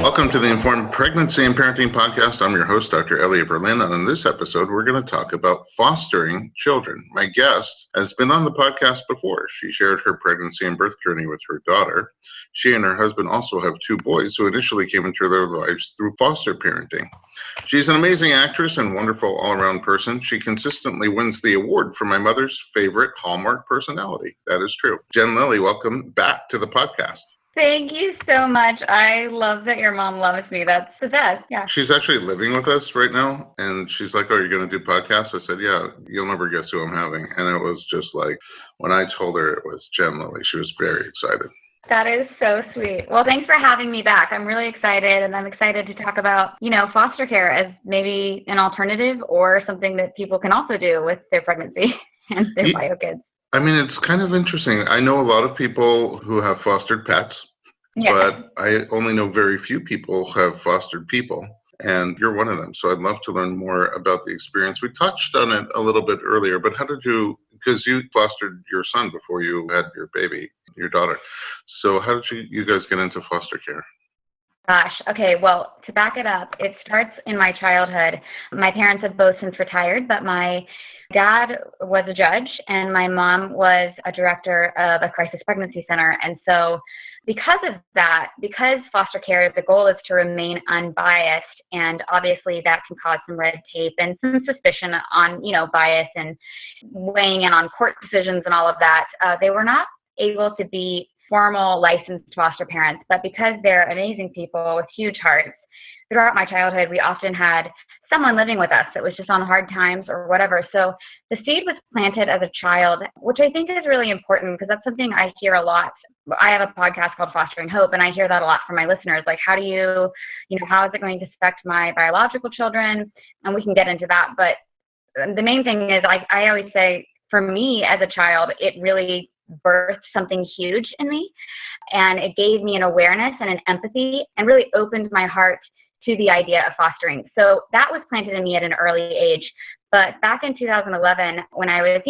Welcome to the Informed Pregnancy and Parenting Podcast. I'm your host, Dr. Elliot Berlin, and in this episode, we're going to talk about fostering children. My guest has been on the podcast before. She shared her pregnancy and birth journey with her daughter. She and her husband also have two boys who initially came into their lives through foster parenting. She's an amazing actress and wonderful all-around person. She consistently wins the award for my mother's favorite Hallmark personality. That is true. Jen Lilley, welcome back to the podcast. Thank you so much. I love that your mom loves me. That's the best. Yeah. She's actually living with us right now, and she's like, "Oh, you're going to do podcasts?" I said, "Yeah, you'll never guess who I'm having." And it was just like, when I told her it was Jen Lilley, she was very excited. That is so sweet. Well, thanks for having me back. I'm really excited, and I'm excited to talk about, foster care as maybe an alternative or something that people can also do with their pregnancy and their bio kids. I mean, it's kind of interesting. I know a lot of people who have fostered pets, but I only know very few people who have fostered people, and you're one of them. So I'd love to learn more about the experience. We touched on it a little bit earlier, but how did you, because you fostered your son before you had your baby, your daughter. So how did you guys get into foster care? Gosh, okay, well, to back it up, it starts in my childhood. My parents have both since retired, but my dad was a judge and my mom was a director of a crisis pregnancy center. And so because of that, because foster care, the goal is to remain unbiased, and obviously that can cause some red tape and some suspicion on, bias and weighing in on court decisions and all of that. They were not able to be formal licensed foster parents, but because they're amazing people with huge hearts, throughout my childhood, we often had someone living with us that was just on hard times or whatever. So the seed was planted as a child, which I think is really important because that's something I hear a lot. I have a podcast called Fostering Hope, and I hear that a lot from my listeners. Like, how do how is it going to affect my biological children? And we can get into that. But the main thing is, I always say, for me as a child, it really birthed something huge in me. And it gave me an awareness and an empathy and really opened my heart to the idea of fostering. So that was planted in me at an early age. But back in 2011, when I was,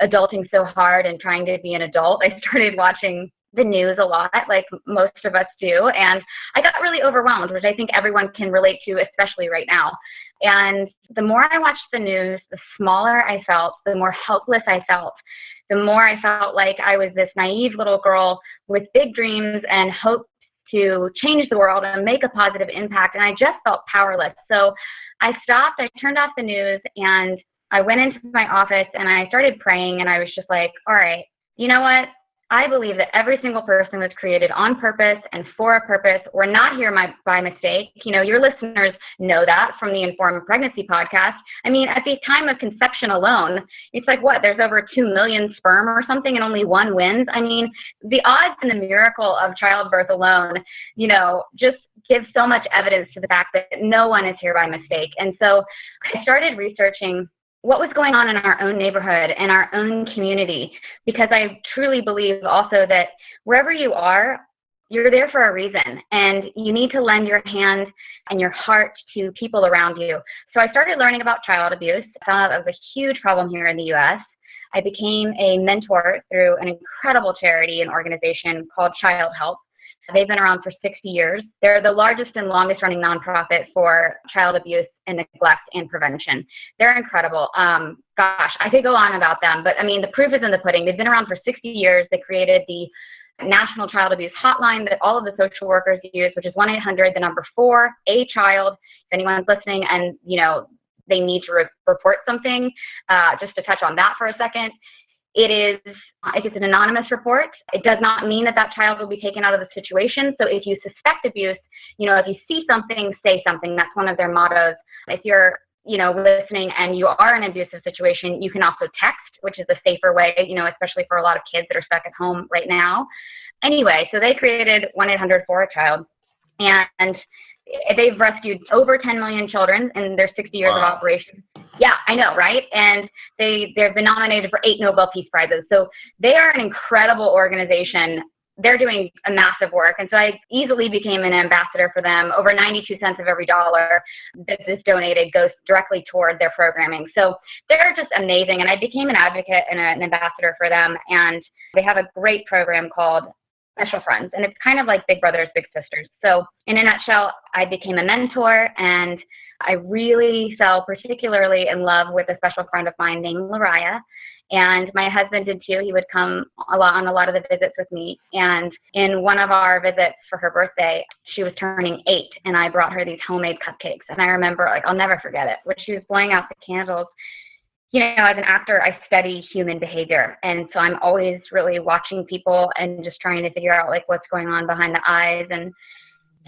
adulting so hard and trying to be an adult, I started watching the news a lot, like most of us do. And I got really overwhelmed, which I think everyone can relate to, especially right now. And the more I watched the news, the smaller I felt, the more helpless I felt, the more I felt like I was this naive little girl with big dreams and hope to change the world and make a positive impact. And I just felt powerless. So I stopped, I turned off the news, and I went into my office and I started praying, and I was just like, all right, you know what? I believe that every single person was created on purpose and for a purpose. We're not here by mistake. Your listeners know that from the Informed Pregnancy podcast. I mean, at the time of conception alone, it's like, there's over 2 million sperm or something and only one wins. I mean, the odds and the miracle of childbirth alone, just give so much evidence to the fact that no one is here by mistake. And so I started researching what was going on in our own neighborhood and our own community, because I truly believe also that wherever you are, you're there for a reason, and you need to lend your hand and your heart to people around you. So I started learning about child abuse. I found out it was a huge problem here in the U.S. I became a mentor through an incredible charity and organization called Child Help. They've been around for 60 years. They're the largest and longest running nonprofit for child abuse and neglect and prevention. They're incredible. I could go on about them, but I mean, the proof is in the pudding. They've been around for 60 years. They created the National Child Abuse Hotline that all of the social workers use, which is 1-800, the number 4, a child. If anyone's listening and, they need to report something, just to touch on that for a second. If it's an anonymous report, it does not mean that child will be taken out of the situation. So if you suspect abuse, if you see something, say something. That's one of their mottos. If you're, listening and you are in an abusive situation, you can also text, which is a safer way, especially for a lot of kids that are stuck at home right now. Anyway, so they created 1-800 for a child, and they've rescued over 10 million children in their 60 years of operation. Yeah, I know, right? And they've been nominated for 8 Nobel Peace Prizes. So they are an incredible organization. They're doing a massive work. And so I easily became an ambassador for them. Over 92 cents of every dollar that is donated goes directly toward their programming. So they're just amazing. And I became an advocate and an ambassador for them. And they have a great program called special friends, and it's kind of like big brothers, big sisters. So in a nutshell, I became a mentor, and I really fell particularly in love with a special friend of mine named Lariah. And my husband did too. He would come on a lot of the visits with me. And in one of our visits for her birthday, she was turning 8, and I brought her these homemade cupcakes. And I remember, like, I'll never forget it. When she was blowing out the candles, you know, as an actor, I study human behavior. And so I'm always really watching people and just trying to figure out, like, what's going on behind the eyes. And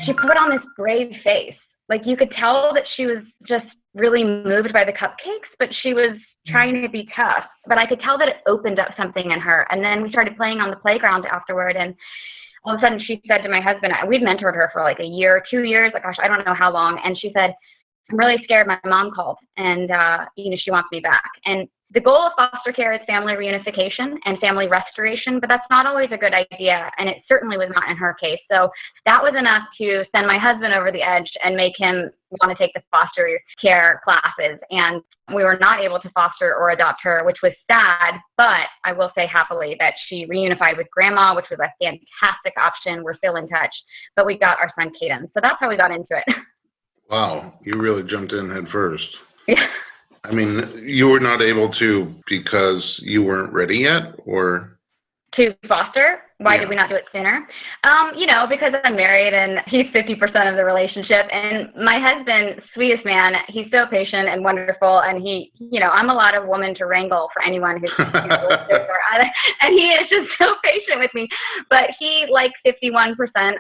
she put on this brave face. Like, you could tell that she was just really moved by the cupcakes, but she was trying to be tough. But I could tell that it opened up something in her. And then we started playing on the playground afterward. And all of a sudden she said to my husband, we'd mentored her for like a year, 2 years, like, gosh, I don't know how long. And she said, I'm really scared. My mom called, and you know, she wants me back. And the goal of foster care is family reunification and family restoration, but that's not always a good idea, and it certainly was not in her case. So that was enough to send my husband over the edge and make him want to take the foster care classes. And we were not able to foster or adopt her, which was sad, but I will say happily that she reunified with grandma, which was a fantastic option. We're still in touch, but we got our son Caden. So that's how we got into it. Wow, you really jumped in head first. Yeah. I mean, you were not able to because you weren't ready yet, or? To foster? Why did we not do it sooner? You know, because I'm married and he's 50% of the relationship. And my husband, sweetest man, he's so patient and wonderful. And he, you know, I'm a lot of woman to wrangle for anyone who's, and he is just so patient with me. But he, like 51%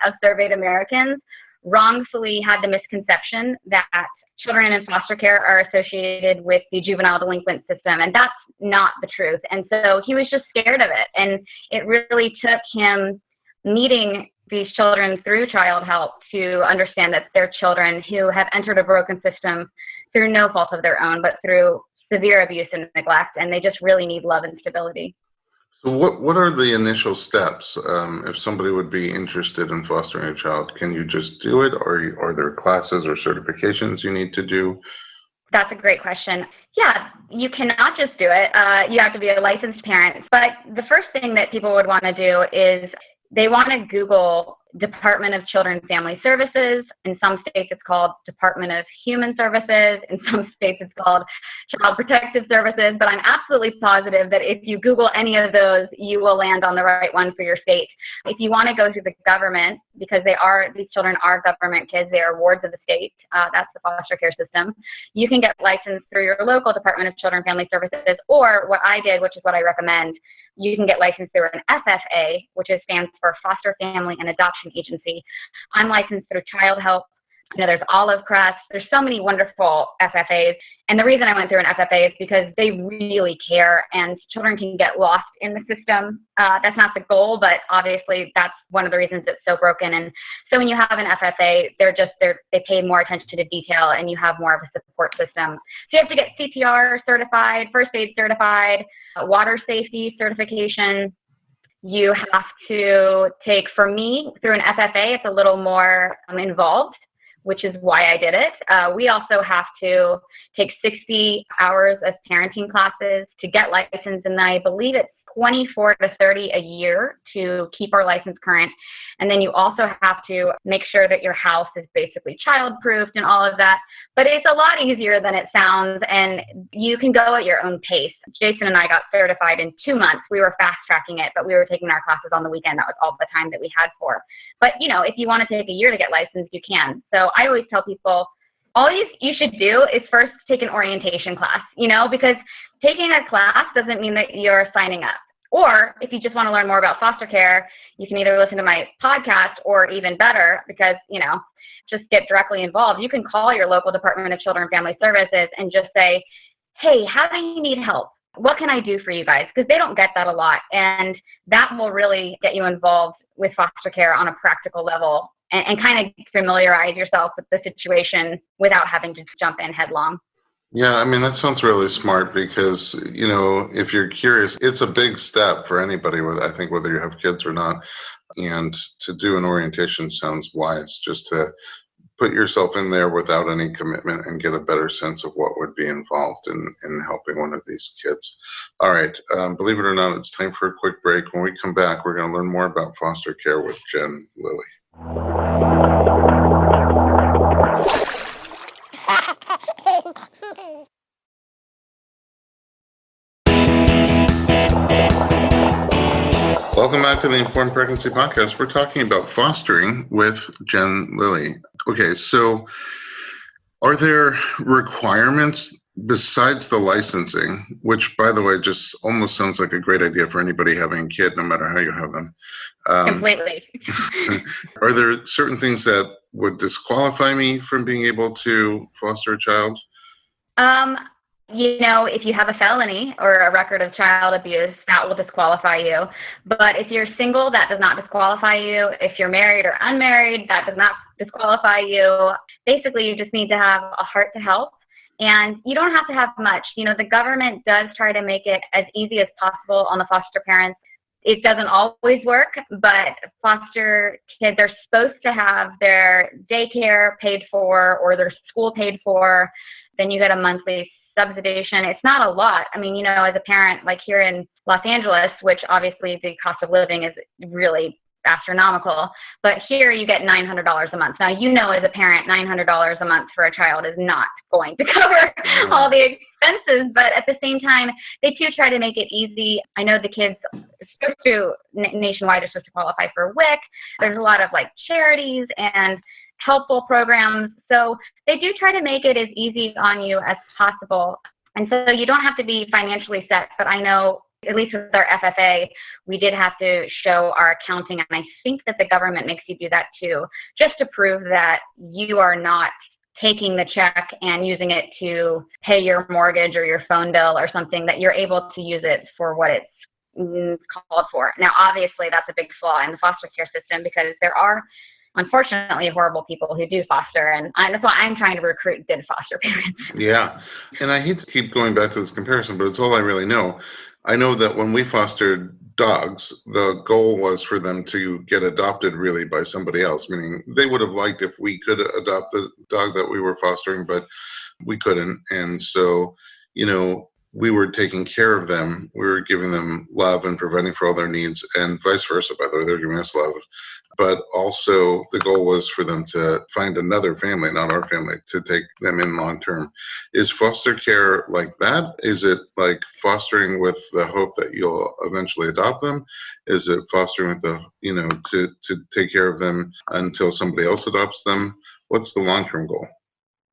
of surveyed Americans, wrongfully had the misconception that children in foster care are associated with the juvenile delinquent system, and that's not the truth. And so he was just scared of it, and it really took him meeting these children through child help to understand that they're children who have entered a broken system through no fault of their own, but through severe abuse and neglect, and they just really need love and stability. So what are the initial steps if somebody would be interested in fostering a child? Can you just do it, or are there classes or certifications you need to do? That's a great question. Yeah, you cannot just do it. You have to be a licensed parent. But the first thing that people would want to do is they want to Google Department of Children and Family Services. In some states, it's called Department of Human Services. In some states, it's called Child Protective Services. But I'm absolutely positive that if you Google any of those, you will land on the right one for your state. If you want to go through the government, because these children are government kids, they are wards of the state. That's the foster care system. You can get licensed through your local Department of Children and Family Services, or what I did, which is what I recommend, you can get licensed through an FFA, which stands for Foster Family and Adoption Agency. I'm licensed through Child Help. You know, there's Olive Crest. There's so many wonderful FFAs. And the reason I went through an FFA is because they really care, and children can get lost in the system. That's not the goal, but obviously that's one of the reasons it's so broken. And so when you have an FFA, they pay more attention to detail, and you have more of a support system. So you have to get CPR certified, first aid certified, water safety certification. You have to take, for me, through an FFA, it's a little more involved, which is why I did it. We also have to take 60 hours of parenting classes to get licensed, and I believe it's 24 to 30 a year to keep our license current. And then you also have to make sure that your house is basically child-proofed and all of that. But it's a lot easier than it sounds, and you can go at your own pace. Jason and I got certified in 2 months. We were fast-tracking it, but we were taking our classes on the weekend. That was all the time that we had for. But, you know, if you want to take a year to get licensed, you can. So I always tell people, all you should do is first take an orientation class, you know, because taking a class doesn't mean that you're signing up. Or if you just want to learn more about foster care, you can either listen to my podcast, or even better, because, you know, just get directly involved. You can call your local Department of Children and Family Services and just say, hey, how do you need help? What can I do for you guys? Because they don't get that a lot. And that will really get you involved with foster care on a practical level, and kind of familiarize yourself with the situation without having to jump in headlong. Yeah, I mean, that sounds really smart because, you know, if you're curious, it's a big step for anybody, I think, whether you have kids or not. And to do an orientation sounds wise, just to put yourself in there without any commitment and get a better sense of what would be involved in helping one of these kids. All right, believe it or not, it's time for a quick break. When we come back, we're going to learn more about foster care with Jen Lilley. Welcome back to the Informed Pregnancy Podcast. We're talking about fostering with Jen Lilley. Okay, so are there requirements besides the licensing, which, by the way, just almost sounds like a great idea for anybody having a kid, no matter how you have them? Completely. Are there certain things that would disqualify me from being able to foster a child? If you have a felony or a record of child abuse, that will disqualify you. But if you're single, that does not disqualify you. If you're married or unmarried, that does not disqualify you. Basically, you just need to have a heart to help. And you don't have to have much. The government does try to make it as easy as possible on the foster parents. It doesn't always work, but foster kids are supposed to have their daycare paid for or their school paid for. Then you get a monthly subsidization. It's not a lot. I mean, as a parent, like here in Los Angeles, which obviously the cost of living is really astronomical, but here you get $900 a month. Now, as a parent, $900 a month for a child is not going to cover all the expenses, but at the same time, they do try to make it easy. I know the kids nationwide are supposed to qualify for WIC. There's a lot of charities and helpful programs. So they do try to make it as easy on you as possible. And so you don't have to be financially set, but I know, at least with our FFA, we did have to show our accounting, and I think that the government makes you do that too, just to prove that you are not taking the check and using it to pay your mortgage or your phone bill or something, that you're able to use it for what it's called for. Now, obviously, that's a big flaw in the foster care system because there are, unfortunately, horrible people who do foster, and that's why I'm trying to recruit good foster parents. Yeah, and I hate to keep going back to this comparison, but it's all I really know. I know that when we fostered dogs, the goal was for them to get adopted really by somebody else, meaning they would have liked if we could adopt the dog that we were fostering, but we couldn't. And so, we were taking care of them. We were giving them love and providing for all their needs, and vice versa, by the way, they're giving us love. But also the goal was for them to find another family, not our family, to take them in long term. Is foster care like that? Is it like fostering with the hope that you'll eventually adopt them? Is it fostering with the, to take care of them until somebody else adopts them? What's the long-term goal?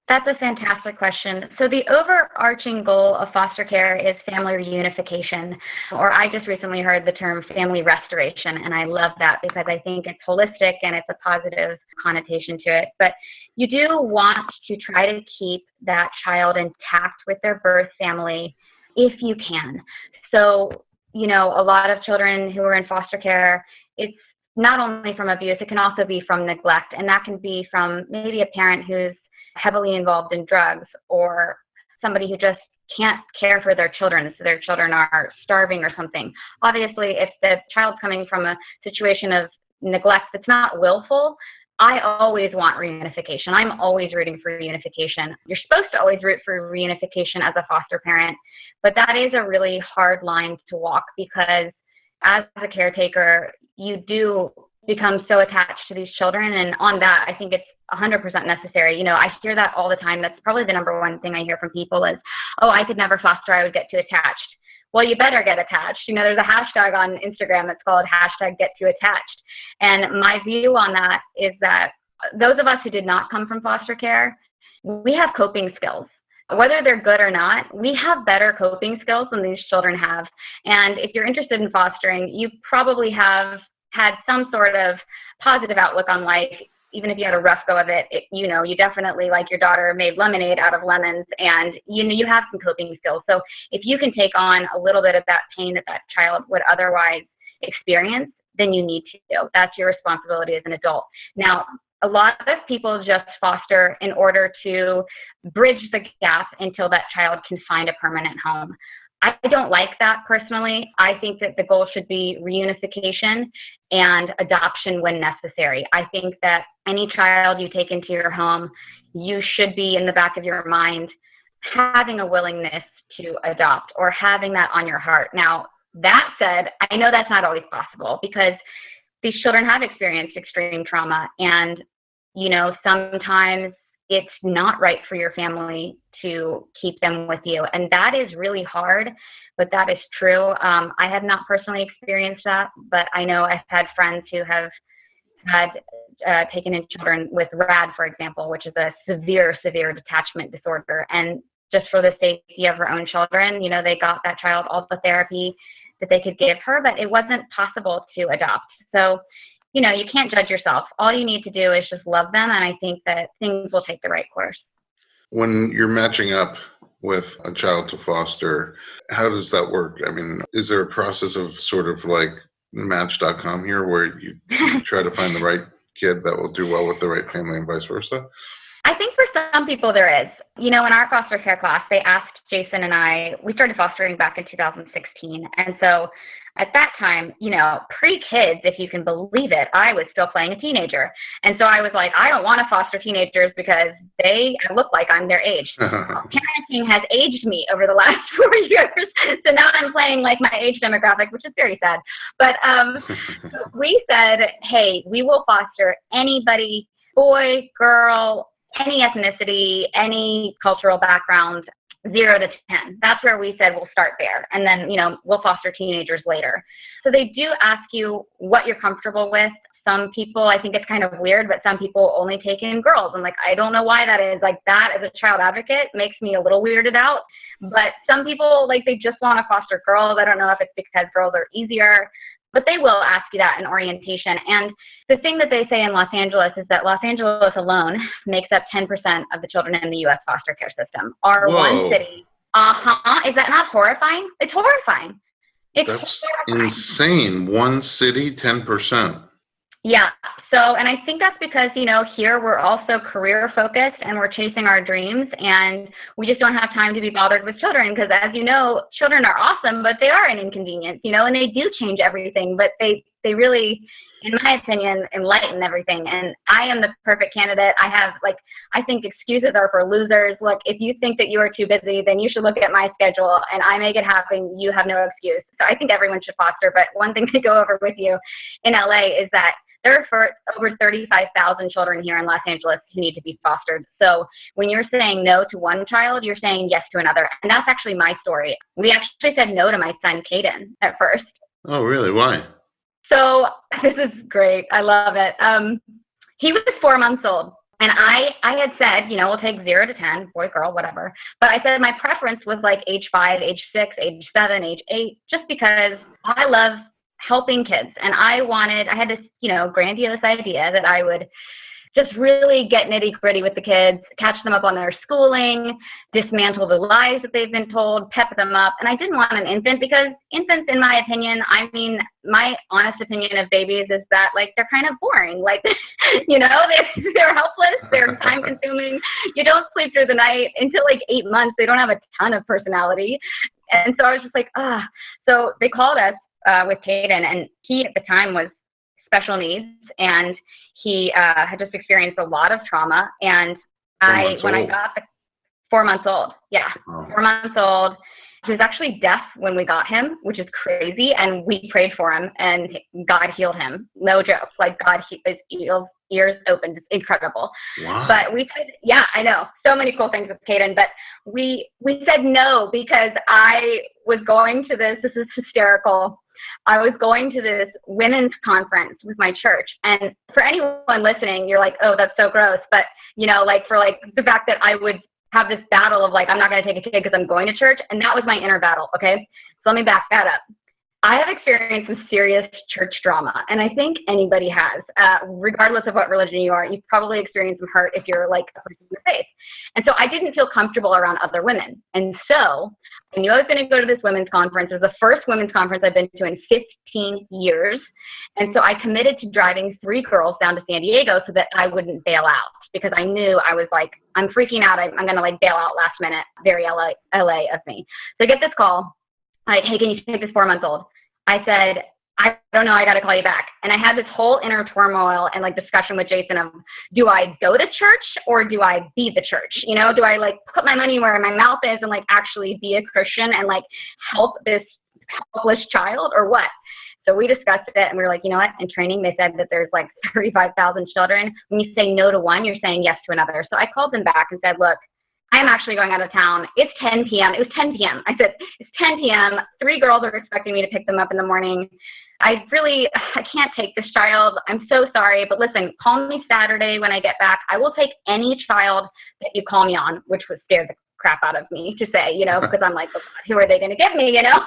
That's a fantastic question. So the overarching goal of foster care is family reunification, or I just recently heard the term family restoration, and I love that because I think it's holistic and it's a positive connotation to it. But you do want to try to keep that child intact with their birth family if you can. So, a lot of children who are in foster care, it's not only from abuse, it can also be from neglect, and that can be from maybe a parent who's heavily involved in drugs, or somebody who just can't care for their children, so their children are starving or something. Obviously, if the child's coming from a situation of neglect that's not willful, I always want reunification. I'm always rooting for reunification. You're supposed to always root for reunification as a foster parent, but that is a really hard line to walk because as a caretaker, you do become so attached to these children, and on that, I think it's 100% necessary. I hear that all the time. That's probably the number one thing I hear from people is, oh, I could never foster, I would get too attached. Well, you better get attached. There's a hashtag on Instagram that's called #GetTooAttached. And my view on that is that those of us who did not come from foster care, we have coping skills. Whether they're good or not, we have better coping skills than these children have. And if you're interested in fostering, you probably have had some sort of positive outlook on life. Even if you had a rough go of it, you definitely, like your daughter, made lemonade out of lemons, and you have some coping skills. So if you can take on a little bit of that pain that child would otherwise experience, then you need to. That's your responsibility as an adult. Now, a lot of people just foster in order to bridge the gap until that child can find a permanent home. I don't like that personally. I think that the goal should be reunification and adoption when necessary. I think that any child you take into your home, you should be in the back of your mind having a willingness to adopt or having that on your heart. Now, that said, I know that's not always possible because these children have experienced extreme trauma, and, you know, sometimes it's not right for your family to keep them with you. And that is really hard, but that is true. I have not personally experienced that, but I know I've had friends who have had taken in children with RAD, for example, which is a severe detachment disorder. And just for the safety of her own children, you know, they got that child all the therapy that they could give her, but it wasn't possible to adopt. So, you know, you can't judge yourself. All you need to do is just love them, and I think that things will take the right course. When you're matching up with a child to foster, how does that work? I mean, is there a process of sort of like Match.com here where you try to find the right kid that will do well with the right family and vice versa? I think for some people there is. You know, in our foster care class, they asked Jason and I, we started fostering back in 2016. And so at that time, you know, pre-kids, if you can believe it, I was still playing a teenager. And so I was like, I don't want to foster teenagers because they look like I'm their age. Parenting has aged me over the last 4 years. So now I'm playing like my age demographic, which is very sad. But we said, hey, we will foster anybody, boy, girl, any ethnicity, any cultural background, 0 to 10. That's where we said we'll start there. And then, you know, we'll foster teenagers later. So they do ask you what you're comfortable with. Some people, I think it's kind of weird, but some people only take in girls. I'm like, I don't know why that is. Like, that as a child advocate makes me a little weirded out. But some people, like, they just want to foster girls. I don't know if it's because girls are easier, but they will ask you that in orientation. And the thing that they say in Los Angeles is that Los Angeles alone makes up 10% of the children in the U.S. foster care system. Our one city, is that not horrifying? It's horrifying. That's horrifying. Insane. One city, 10%. Yeah. So, and I think that's because, you know, here we're also career focused and we're chasing our dreams, and we just don't have time to be bothered with children because, as you know, children are awesome, but they are an inconvenience, you know, and they do change everything, but they really, in my opinion, enlighten everything. And I am the perfect candidate. I think excuses are for losers. Look, if you think that you are too busy, then you should look at my schedule and I make it happen. You have no excuse. So I think everyone should foster. But one thing to go over with you in LA is that there are over 35,000 children here in Los Angeles who need to be fostered. So when you're saying no to one child, you're saying yes to another. And that's actually my story. We actually said no to my son, Caden, at first. Oh, really? Why? So this is great. I love it. He was 4 months old. And I had said, you know, we'll take 0 to 10, boy, girl, whatever. But I said my preference was like age 5, age 6, age 7, age 8, just because I love helping kids. And I had this, you know, grandiose idea that I would just really get nitty gritty with the kids, catch them up on their schooling, dismantle the lies that they've been told, pep them up. And I didn't want an infant because infants, in my opinion, I mean, my honest opinion of babies is that, like, they're kind of boring. Like, you know, they're helpless, they're time consuming. You don't sleep through the night until like 8 months. They don't have a ton of personality. And so I was just like, So they called us with Caden, and he at the time was special needs, and he had just experienced a lot of trauma. And I got 4 months old, 4 months old, he was actually deaf when we got him, which is crazy. And we prayed for him, and God healed him. No joke. Like, God, his ears opened. It's incredible. Wow. But we said, yeah, I know. So many cool things with Caden. But we said no because I was going to this is hysterical. I was going to this women's conference with my church. And for anyone listening, you're like, oh, that's so gross. But, you know, like, for like the fact that I would have this battle of like, I'm not going to take a kid because I'm going to church. And that was my inner battle. Okay. So let me back that up. I have experienced some serious church drama. And I think anybody has, regardless of what religion you are, you've probably experienced some hurt if you're like a person of faith. And so I didn't feel comfortable around other women. And so I knew I was going to go to this women's conference. It was the first women's conference I've been to in 15 years. And so I committed to driving 3 girls down to San Diego so that I wouldn't bail out, because I knew I was like, I'm freaking out. I'm going to like bail out last minute. Very LA of me. So I get this call. like, hey, can you take this 4-month-old? I said, I don't know, I got to call you back. And I had this whole inner turmoil and like discussion with Jason of, do I go to church or do I be the church? You know, do I like put my money where my mouth is and like actually be a Christian and like help this helpless child, or what? So we discussed it, and we were like, you know what? In training, they said that there's like 35,000 children. When you say no to one, you're saying yes to another. So I called them back and said, look, I'm actually going out of town. It's 10 p.m. It was 10 p.m. I said, it's 10 p.m. 3 girls are expecting me to pick them up in the morning. I can't take this child. I'm so sorry. But listen, call me Saturday when I get back. I will take any child that you call me on, which was scared the crap out of me to say, you know, because I'm like, who are they going to give me, you know?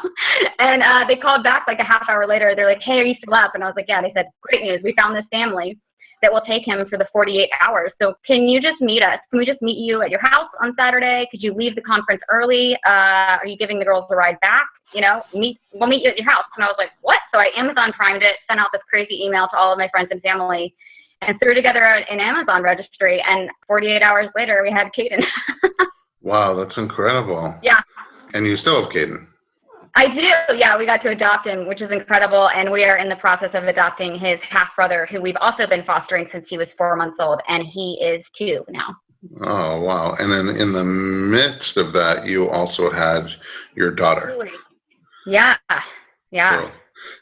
And they called back like a half hour later. They're like, hey, are you still up? And I was like, yeah. They said, great news. We found this family that will take him for the 48 hours. So can you just meet us? Can we just meet you at your house on Saturday? Could you leave the conference early? Are you giving the girls a ride back? You know, we'll meet you at your house. And I was like, what? So I Amazon Primed it, sent out this crazy email to all of my friends and family, and threw together an Amazon registry. And 48 hours later, we had Caden. Wow, that's incredible. Yeah. And you still have Caden? I do. Yeah, we got to adopt him, which is incredible. And we are in the process of adopting his half-brother, who we've also been fostering since he was 4 months old, and he is 2 now. Oh, wow. And then in the midst of that, you also had your daughter. Yeah. Yeah.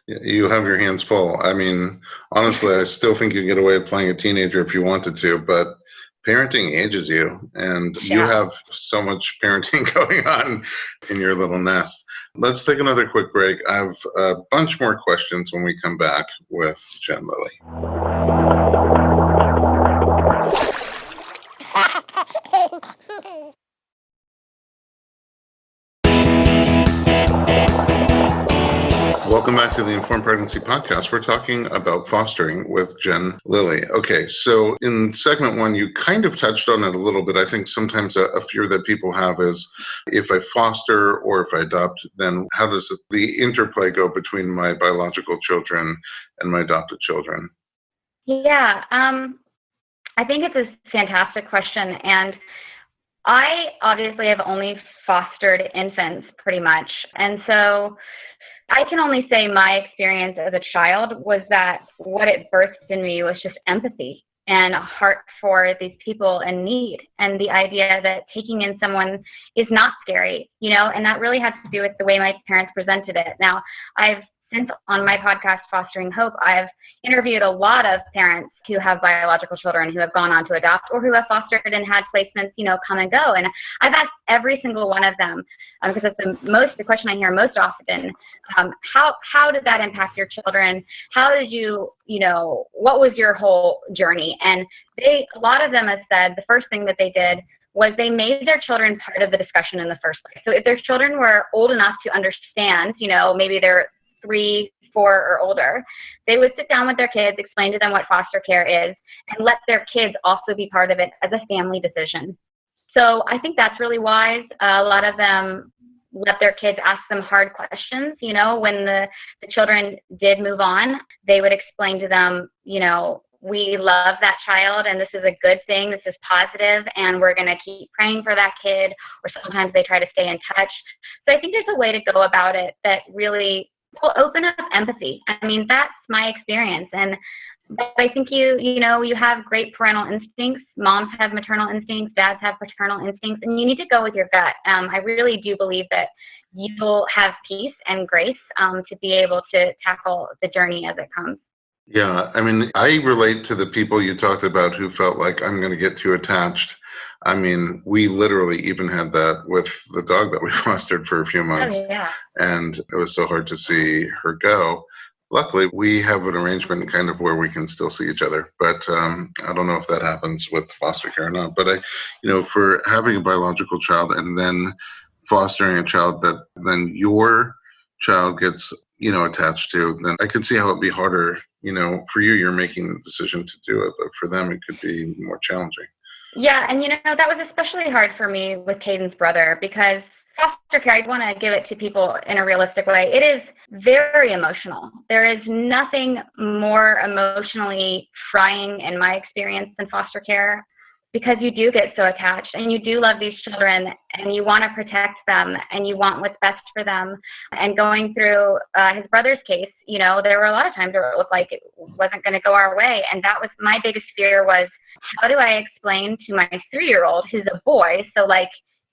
So you have your hands full. I mean, honestly, I still think you get away with playing a teenager if you wanted to, but parenting ages you, and you have so much parenting going on in your little nest. Let's take another quick break. I have a bunch more questions when we come back with Jen Lilley. Welcome back to the Informed Pregnancy Podcast. We're talking about fostering with Jen Lilley. Okay, so in segment 1, you kind of touched on it a little bit. I think sometimes a fear that people have is, if I foster or if I adopt, then how does the interplay go between my biological children and my adopted children? Yeah, I think it's a fantastic question. And I obviously have only fostered infants pretty much. And so I can only say my experience as a child was that what it birthed in me was just empathy and a heart for these people in need, and the idea that taking in someone is not scary, you know, and that really has to do with the way my parents presented it. Now, since on my podcast, Fostering Hope, I've interviewed a lot of parents who have biological children who have gone on to adopt or who have fostered and had placements, you know, come and go. And I've asked every single one of them, because it's the question I hear most often, how did that impact your children? How did you know, what was your whole journey? And a lot of them have said the first thing that they did was they made their children part of the discussion in the first place. So if their children were old enough to understand, you know, maybe they're 3, 4 or older, they would sit down with their kids, explain to them what foster care is, and let their kids also be part of it as a family decision. So I think that's really wise. A lot of them let their kids ask them hard questions. You know, when the children did move on, they would explain to them, you know, we love that child and this is a good thing, this is positive, and we're going to keep praying for that kid. Or sometimes they try to stay in touch. So I think there's a way to go about it that really will open up empathy. I mean, that's my experience. And I think you have great parental instincts. Moms have maternal instincts, dads have paternal instincts, and you need to go with your gut. I really do believe that you'll have peace and grace to be able to tackle the journey as it comes. Yeah, I mean, I relate to the people you talked about who felt like, I'm going to get too attached. I mean, we literally even had that with the dog that we fostered for a few months. Oh, yeah. And it was so hard to see her go. Luckily, we have an arrangement kind of where we can still see each other. But I don't know if that happens with foster care or not. But for having a biological child and then fostering a child that then your child gets, attached to, then I could see how it'd be harder. For you, you're making the decision to do it, but for them, it could be more challenging. Yeah, and that was especially hard for me with Caden's brother, because foster care, I want to give it to people in a realistic way. It is very emotional. There is nothing more emotionally trying in my experience than foster care. because you do get so attached and you do love these children and you want to protect them and you want what's best for them. And going through his brother's case, there were a lot of times where it looked like it wasn't going to go our way. And that was my biggest fear was, how do I explain to my 3-year-old, who's a boy, so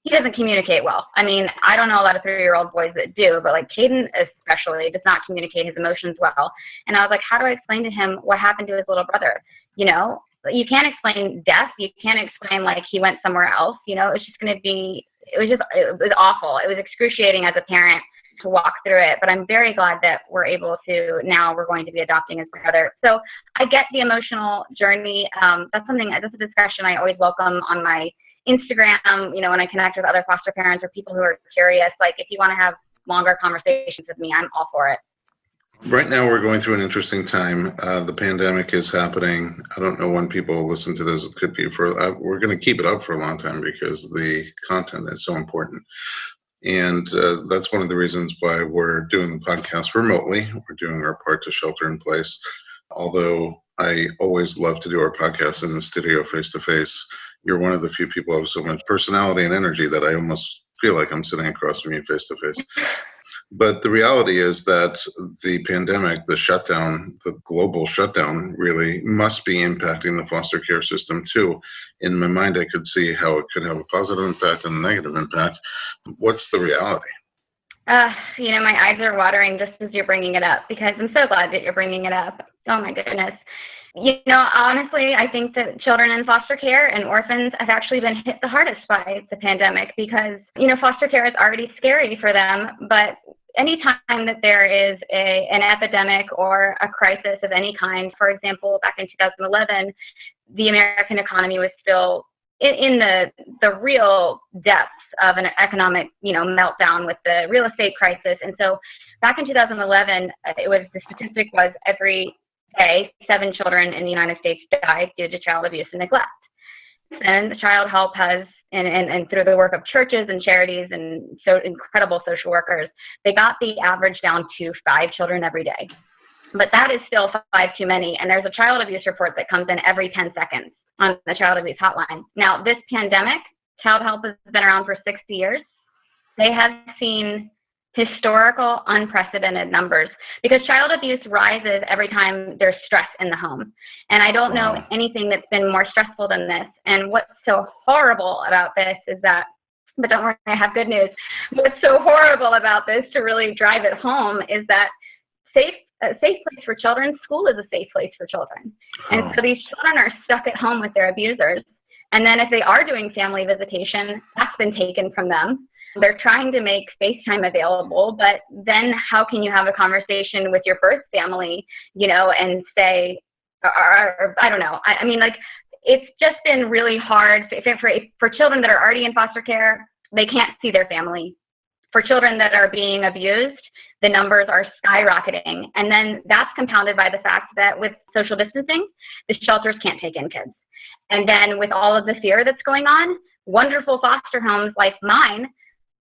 he doesn't communicate well. I mean, I don't know a lot of 3-year-old boys that do, but Caden especially does not communicate his emotions well. And I was like, how do I explain to him what happened to his little brother? You can't explain death. You can't explain he went somewhere else. It's just going to be, it was awful. It was excruciating as a parent to walk through it, but I'm very glad that we're going to be adopting his brother. So I get the emotional journey. That's a discussion I always welcome on my Instagram, when I connect with other foster parents or people who are curious. If you want to have longer conversations with me, I'm all for it. Right now, we're going through an interesting time. The pandemic is happening. I don't know when people listen to this. It could be we're going to keep it up for a long time because the content is so important. And that's one of the reasons why we're doing the podcast remotely. We're doing our part to shelter in place. Although I always love to do our podcast in the studio face-to-face, you're one of the few people who have so much personality and energy that I almost feel like I'm sitting across from you face-to-face. But the reality is that the pandemic, the shutdown, the global shutdown really must be impacting the foster care system too. In my mind, I could see how it could have a positive impact and a negative impact. What's the reality? My eyes are watering just as you're bringing it up, because I'm so glad that you're bringing it up. Oh my goodness. Honestly, I think that children in foster care and orphans have actually been hit the hardest by the pandemic because, foster care is already scary for them. But anytime that there is an epidemic or a crisis of any kind, for example, back in 2011, the American economy was still in the real depths of an economic, meltdown with the real estate crisis. And so back in 2011, the statistic was every day, 7 children in the United States died due to child abuse and neglect. And the Child Help has, and through the work of churches and charities and so incredible social workers, they got the average down to 5 children every day. But that is still 5 too many. And there's a child abuse report that comes in every 10 seconds on the child abuse hotline. Now, this pandemic, Child Help has been around for 60 years. They have seen historical, unprecedented numbers because child abuse rises every time there's stress in the home. And I don't know anything that's been more stressful than this. And what's so horrible about this is that, but don't worry, I have good news. What's so horrible about this, to really drive it home, is that a safe place for children, school is a safe place for children. And so these children are stuck at home with their abusers. And then if they are doing family visitation, that's been taken from them. They're trying to make FaceTime available, but then how can you have a conversation with your birth family, and say, or I don't know. I mean, it's just been really hard for children that are already in foster care. They can't see their family. For children that are being abused, the numbers are skyrocketing. And then that's compounded by the fact that with social distancing, the shelters can't take in kids. And then with all of the fear that's going on, wonderful foster homes like mine,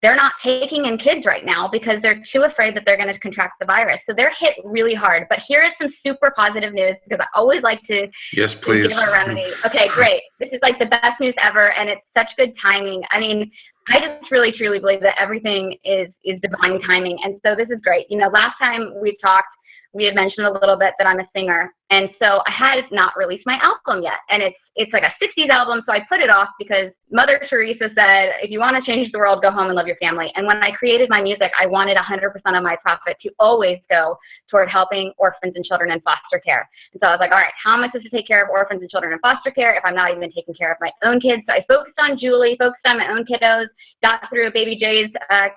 they're not taking in kids right now because they're too afraid that they're going to contract the virus. So they're hit really hard. But here is some super positive news, because I always like to yes, please. Give a remedy. Okay, great. This is the best news ever, and it's such good timing. I mean, I just really, truly believe that everything is divine timing. And so this is great. Last time we talked, we had mentioned a little bit that I'm a singer. And so I had not released my album yet. And it's like a 60s album, so I put it off because Mother Teresa said, if you want to change the world, go home and love your family. And when I created my music, I wanted 100% of my profit to always go toward helping orphans and children in foster care. And so I was like, all right, how am I supposed to take care of orphans and children in foster care if I'm not even taking care of my own kids? So I focused on Julie, focused on my own kiddos, got through Baby Jay's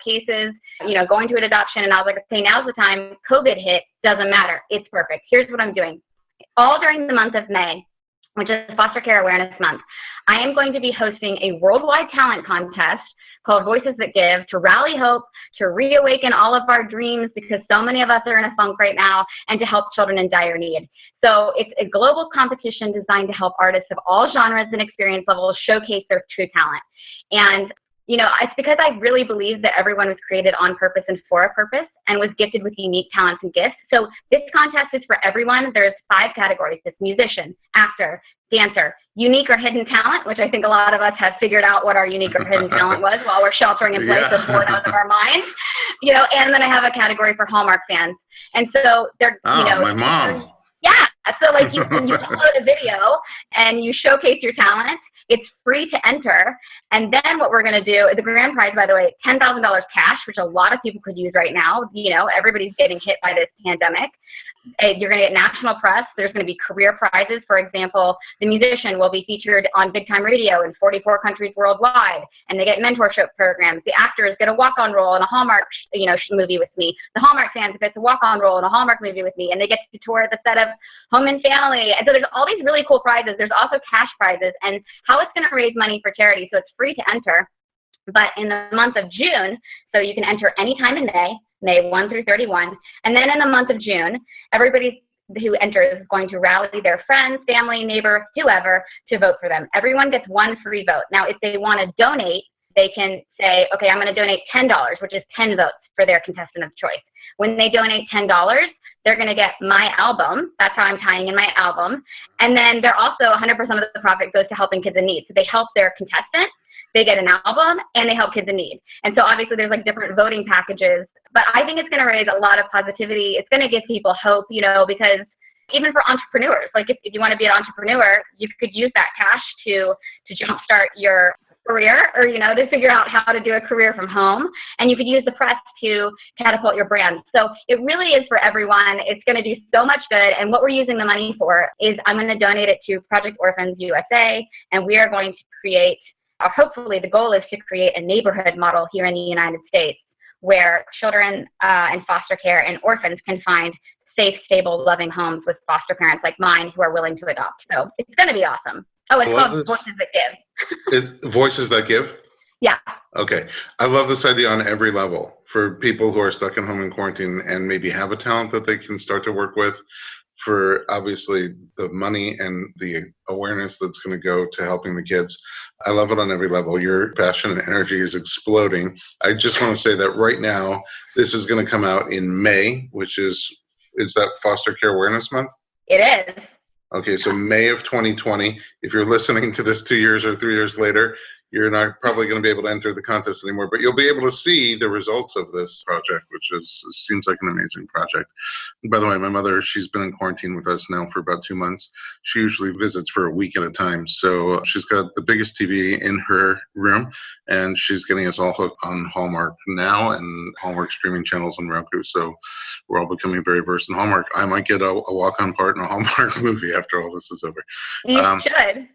cases, going to an adoption. And I was like, okay, now's the time. COVID hit, doesn't matter. It's perfect. Here's what I'm doing. All during the month of May, which is Foster Care Awareness Month, I am going to be hosting a worldwide talent contest called Voices That Give, to rally hope, to reawaken all of our dreams, because so many of us are in a funk right now, and to help children in dire need. So it's a global competition designed to help artists of all genres and experience levels showcase their true talent. And it's because I really believe that everyone was created on purpose and for a purpose, and was gifted with unique talents and gifts. So this contest is for everyone. There's 5 categories. It's musician, actor, dancer. Unique or hidden talent, which I think a lot of us have figured out what our unique or hidden talent was while we're sheltering in place or bored out of our minds. And then I have a category for Hallmark fans. And so they're, my mom. Yeah. So like you upload a video and you showcase your talent. It's free to enter. And then what we're going to do, the grand prize, by the way, $10,000 cash, which a lot of people could use right now. Everybody's getting hit by this pandemic. You're going to get national press. There's going to be career prizes. For example, the musician will be featured on big time radio in 44 countries worldwide, and they get mentorship programs. The actors get a walk-on role in a Hallmark, movie with me. The Hallmark fans get a walk-on role in a Hallmark movie with me, and they get to tour the set of Home and Family. And so there's all these really cool prizes. There's also cash prizes, and how it's going to raise money for charity. So it's free to enter. But in the month of June, so you can enter anytime in May 1 through 31. And then in the month of June, everybody who enters is going to rally their friends, family, neighbor, whoever, to vote for them. Everyone gets one free vote. Now, if they want to donate, they can say, okay, I'm going to donate $10, which is 10 votes for their contestant of choice. When they donate $10, they're going to get my album. That's how I'm tying in my album. And then they're also 100% of the profit goes to helping kids in need. So they help their contestant, they get an album, and they help kids in need. And so obviously there's like different voting packages, but I think it's going to raise a lot of positivity. It's going to give people hope, because even for entrepreneurs, like if you want to be an entrepreneur, you could use that cash to jumpstart your career or, to figure out how to do a career from home. And you could use the press to catapult your brand. So it really is for everyone. It's going to do so much good. And what we're using the money for is I'm going to donate it to Project Orphans USA, and we are going to create, hopefully the goal is to create a neighborhood model here in the United States where children in foster care and orphans can find safe, stable, loving homes with foster parents like mine who are willing to adopt. So it's going to be awesome. Oh, it's called Voices That Give. Voices That Give? Yeah. Okay. I love this idea on every level for people who are stuck in home in quarantine and maybe have a talent that they can start to work with, for obviously the money and the awareness that's going to go to helping the kids. I love it on every level. Your passion and energy is exploding. I just want to say that right now, this is going to come out in May, which is that Foster Care Awareness Month? It is. Okay, so May of 2020. If you're listening to this 2 years or 3 years later, you're not probably going to be able to enter the contest anymore, but you'll be able to see the results of this project, which seems like an amazing project. And by the way, my mother, she's been in quarantine with us now for about 2 months. She usually visits for a week at a time. So she's got the biggest TV in her room, and she's getting us all hooked on Hallmark now and Hallmark streaming channels on Roku. So we're all becoming very versed in Hallmark. I might get a walk-on part in a Hallmark movie after all this is over. You should.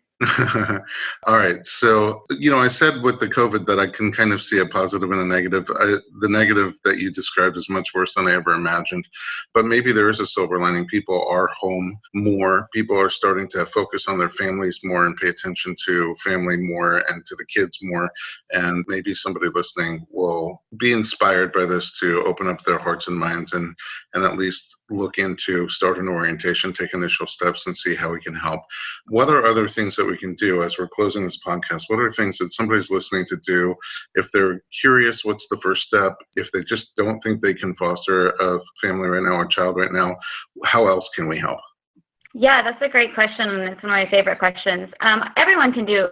All right. So, I said with the COVID that I can kind of see a positive and a negative. The negative that you described is much worse than I ever imagined. But maybe there is a silver lining. People are home more. People are starting to focus on their families more and pay attention to family more and to the kids more. And maybe somebody listening will be inspired by this to open up their hearts and minds and at least look into, start an orientation, take initial steps, and see how we can help. What are other things that we can do as we're closing this podcast? What are things that somebody's listening to do if they're curious? What's the first step? If they just don't think they can foster a family right now or a child right now, how else can we help? Yeah, that's a great question, and it's one of my favorite questions. Everyone can do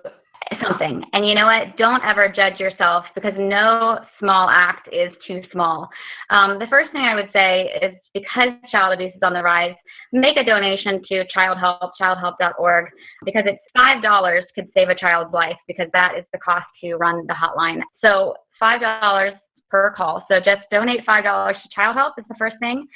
something. And you know what? Don't ever judge yourself, because no small act is too small. The first thing I would say is, because child abuse is on the rise, make a donation to Child Help, childhelp.org, because it's $5 could save a child's life, because that is the cost to run the hotline. So $5 per call. So just donate $5 to Child Help is the first thing.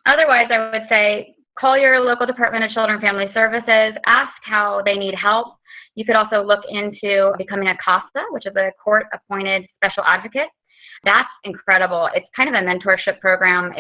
Otherwise, I would say call your local Department of Children and Family Services, ask how they need help. You could also look into becoming a CASA, which is a court-appointed special advocate. That's incredible. It's kind of a mentorship program.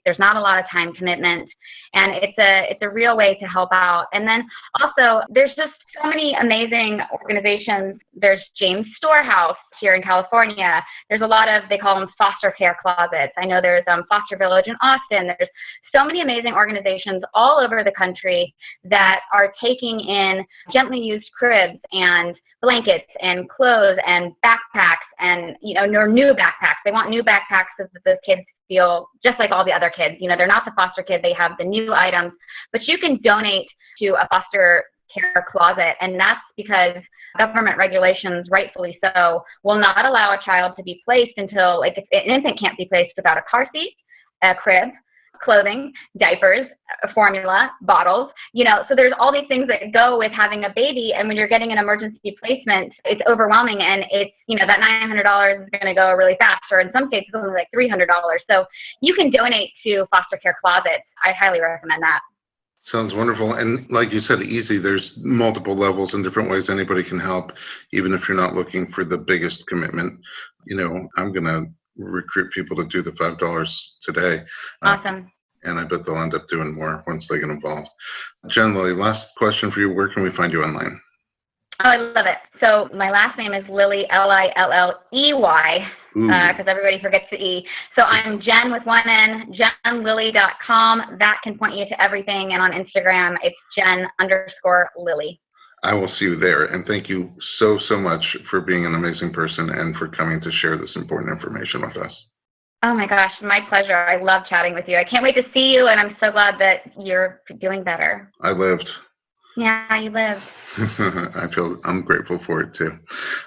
There's not a lot of time commitment, and it's a real way to help out. And then also, there's just so many amazing organizations. There's James Storehouse here in California. There's a lot of, they call them foster care closets. I know there's Foster Village in Austin. There's so many amazing organizations all over the country that are taking in gently used cribs and blankets and clothes and backpacks and, new backpacks. They want new backpacks so that the kids feel just like all the other kids. They're not the foster kid. They have the new items, but you can donate to a foster care closet. And that's because government regulations, rightfully so, will not allow a child to be placed until, like, an infant can't be placed without a car seat, a crib, clothing, diapers, formula, bottles, so there's all these things that go with having a baby. And when you're getting an emergency placement, it's overwhelming, and it's, that $900 is going to go really fast, or in some cases only like $300. So you can donate to foster care closets. I highly recommend that. Sounds wonderful. And like you said, easy. There's multiple levels and different ways anybody can help, even if you're not looking for the biggest commitment. I'm going to recruit people to do the $5 today. Awesome. And I bet they'll end up doing more once they get involved. Jen Lilley, last question for you. Where can we find you online? Oh, I love it. So my last name is Lilley, Lilley, because everybody forgets the E. So I'm Jen with one N, jenlilley.com. That can point you to everything. And on Instagram, it's Jen_Lilley. I will see you there. And thank you so, so much for being an amazing person and for coming to share this important information with us. Oh my gosh, my pleasure. I love chatting with you. I can't wait to see you, and I'm so glad that you're doing better. I lived. Yeah, you lived. I'm grateful for it too.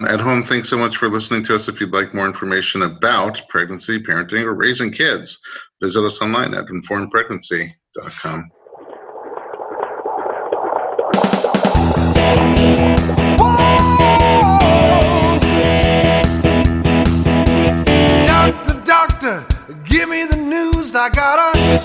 At home, thanks so much for listening to us. If you'd like more information about pregnancy, parenting, or raising kids, visit us online at informedpregnancy.com. Doctor, give me the news. I got a